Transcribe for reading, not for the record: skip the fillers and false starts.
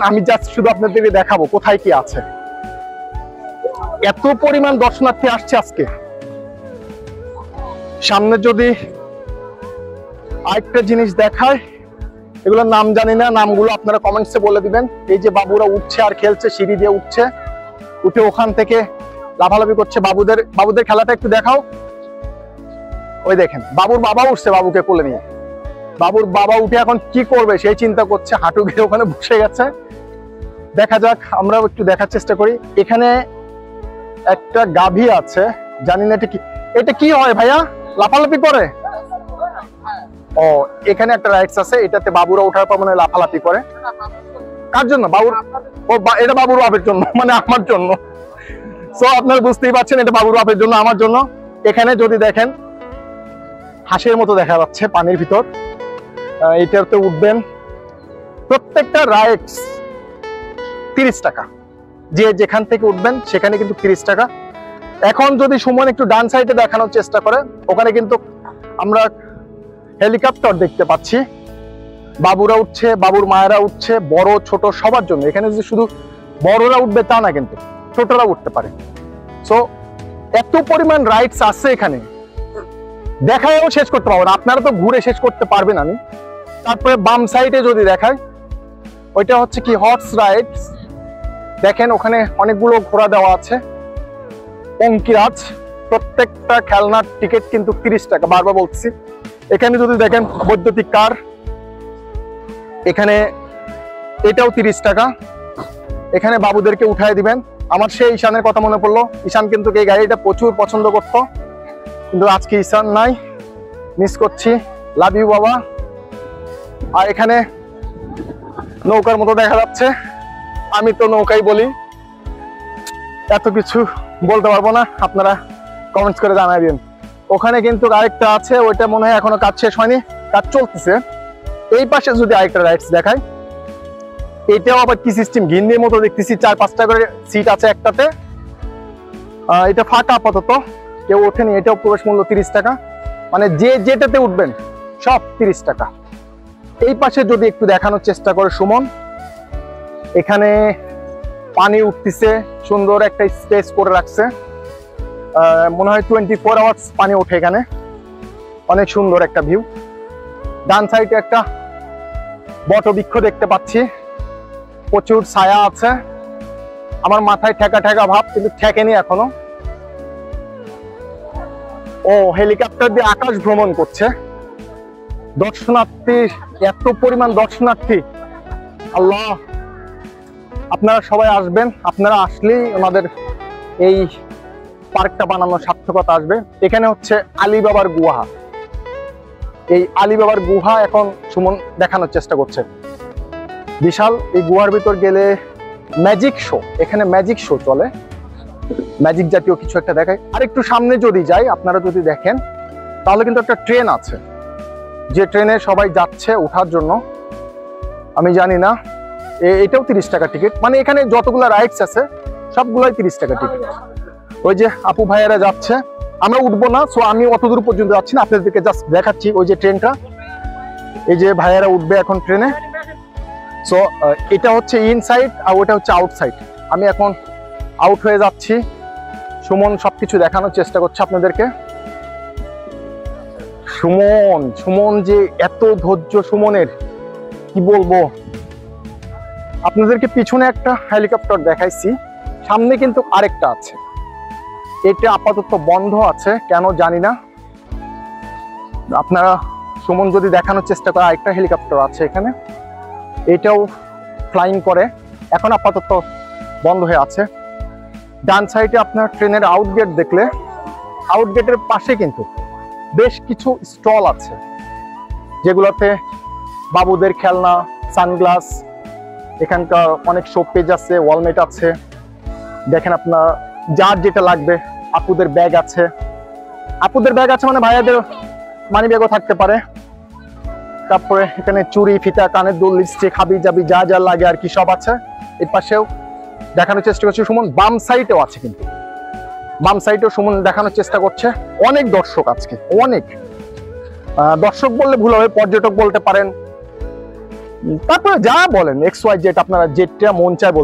আমি জাস্ট শুধু আপনাদেরকে দেখাবো কোথায় কি আছে। এত পরিমাণ দর্শনার্থী আসছে আজকে। সামনে যদি আরেকটা জিনিস দেখায়, এগুলোর নাম জানি না, নামগুলো আপনারা কমেন্টসে বলে দিবেন। এই যে বাবুরা উঠছে আর খেলছে, সিঁড়ি দিয়ে উঠছে, উঠে ওখান থেকে লাফালাফি করছে। বাবুদের খেলাটা একটু দেখাও। ওই দেখেন বাবুর বাবা উঠছে বাবুকে কোলে নিয়ে। বাবুর বাবা উঠে এখন কি করবে সেই চিন্তা করছে, হাঁটু গেড়ে ওখানে বসে গেছে। দেখা যাক, আমরাও একটু দেখার চেষ্টা করি। এখানে একটা গাভী আছে, জানি না এটা কি হয় ভাইয়া, লাফালাফি করে? ও, এখানে একটা রাইডস আছে, এটাতে বাবুরা ওঠার পর মানে লাফালাফি করে। কার জন্য? বাবুর? ও, এটা বাবুর বাপের জন্য, মানে আমার জন্য। সো আপনারা বুঝতেই পারছেন, এটা বাবুর বাপের জন্য, আমার জন্য। এখানে যদি দেখেন হাঁসের মতো দেখা যাচ্ছে পানির ভিতর, এইটাতে উঠবেন। প্রত্যেকটা রাইডস 30 টাকা, যে যেখান থেকে উঠবেন সেখানে কিন্তু 30 টাকা। এখন যদি সুমন একটু ডান সাইডে দেখানোর চেষ্টা করে, ওখানে কিন্তু আমরা হেলিকপ্টার দেখতে পাচ্ছি। বাবুরা উঠছে, বাবুর মায়েরা উঠছে, বড় ছোট সবার জন্য। এখানে যে শুধু বড়রা উঠবে তা না, কিন্তু ছোটরা উঠতে পারে। সো এত পরিমাণ রাইডস আছে এখানে, দেখায়ও শেষ করতে পারবো না, আপনারা তো ঘুরে শেষ করতে পারবেন। আমি তারপরে বাম সাইডে যদি দেখাই, ওইটা হচ্ছে কি হর্স রাইডস। দেখেন ওখানে অনেকগুলো ঘোড়া দেওয়া আছে, অঙ্কিরাজ। প্রত্যেকটা খেলনার টিকিট কিন্তু 30 টাকা, বারবার বলছি। এখানে যদি দেখেন বৈদ্যুতিক কার, এখানে এটাও 30 টাকা। এখানে বাবুদেরকে উঠায় দিবেন। আমার সেই ঈশানের কথা মনে পড়লো, ঈশান কিন্তু এই গাড়িটা প্রচুর পছন্দ করতো, কিন্তু আজকে ঈশান নাই, মিস করছি। লাভ ইউ বাবা। আর এখানে নৌকার মতো দেখা যাচ্ছে, আমি তো নৌকাই বলি, এত কিছু বলতে পারবো না, আপনারা কমেন্টস করে জানাই দিন। ওখানে কিন্তু আরেকটা আছে, ওইটা মনে হয় এখনো কাজ শেষ হয়নি, কাজ চলতেছে। এই পাশে যদি আরেকটা রাইডস দেখায়, এটাও আবার কি সিস্টেম, ঘিন্নির মতো দেখতেছি, 4-5টা করে সিট আছে একটাতে। এটা ফাঁকা আপাতত, কেউ ওঠেনি। এটাও প্রবেশ মূল্য 30 টাকা, মানে যে যেটাতে উঠবেন সব 30 টাকা। এই পাশে যদি একটু দেখানোর চেষ্টা করে সুমন, এখানে পানি উঠতেছে, সুন্দর একটা স্পেস করে রাখছে, মনে হয় 24 আওয়ার্স পানি ওঠে এখানে, অনেক সুন্দর একটা ভিউ। ডান সাইডে একটা বটবৃক্ষ দেখতে পাচ্ছি, প্রচুর ছায়া আছে। আমার মাথায় ঠেকা ঠেকা ভাব, কিন্তু ঠেকেনি এখনো। ও, হেলিকপ্টার দিয়ে আকাশ ভ্রমণ করছে। দর্শনার্থী, এত পরিমাণ দর্শনার্থী, আল্লাহ। আপনারা সবাই আসবেন, আপনারা আসলেই ওনাদের এই পার্কটা বানানোর সার্থকতা আসবে। এখানে হচ্ছে আলীবাবার গুহা। এই আলীবাবার গুহা এখন সুমন দেখানোর চেষ্টা করছে। বিশাল এই গুহার ভিতর গেলে ম্যাজিক শো, এখানে ম্যাজিক শো চলে, ম্যাজিক জাতীয় কিছু একটা দেখায়। আর একটু সামনে যদি যাই, আপনারা যদি দেখেন, তাহলে কিন্তু একটা ট্রেন আছে, যে ট্রেনে সবাই যাচ্ছে ওঠার জন্য। আমি জানি না, এটাও 30 টাকা টিকিট। মানে এখানে যতগুলো রাইডস আছে সবগুলোই 30 টাকা টিকিট। ওই যে আপু ভাইয়ারা যাচ্ছে, আমরা উঠবো না, সো আমি অত দূর পর্যন্ত যাচ্ছি না, আপনাদেরকে জাস্ট দেখাচ্ছি ওই যে ট্রেনটা। এই যে ভাইয়ারা উঠবে এখন ট্রেনে। সো এটা হচ্ছে ইনসাইড আর ওটা হচ্ছে আউটসাইড। আমি এখন আউট হয়ে যাচ্ছি। সুমন সবকিছু দেখানোর চেষ্টা করছে আপনাদেরকে। সুমন যে এত ধৈর্য সুমনের, কি বলবো আপনাদেরকে। পিছনে একটা হেলিকপ্টার দেখাইছি, সামনে কিন্তু আরেকটা আছে। এটা আপাতত বন্ধ আছে, কেন জানি না। আপনারা সুমন যদি দেখানোর চেষ্টা করে, আরেকটা হেলিকপ্টার আছে এখানে, এটাও ফ্লাইং করে, এখন আপাতত বন্ধ হয়ে আছে। ডান সাইডে আপনার ট্রেনের আউটগেট দেখলে, আউটগেটের পাশে কিন্তু বেশ কিছু স্টল আছে, যেগুলোতে বাবুদের খেলনা, সানগ্লাস, এখানকার অনেক শোপিস আছে, ওয়ালমেট আছে। দেখেন আপনার যার যেটা লাগবে। আপুদের ব্যাগ আছে, মানে ভাইয়াদের মানি ব্যাগও থাকতে পারে। তারপরে এখানে চুড়ি, ফিতা, কানের দুল, লিপস্টিক, হাবি জাবি যা যা লাগে আর কি সব আছে। এর পাশেও দেখানোর চেষ্টা করছে সুমন। বাম সাইডেও আছে, কিন্তু বাম সাইডেও সুমন দেখানোর চেষ্টা করছে। অনেক দর্শক আজকে, অনেক দর্শক বললে ভুল হবে, পর্যটক বলতে পারেন, তারপরে যা বলেন এক্স ওয়াই জেড, আপনারা যেটা মন চায় বলতে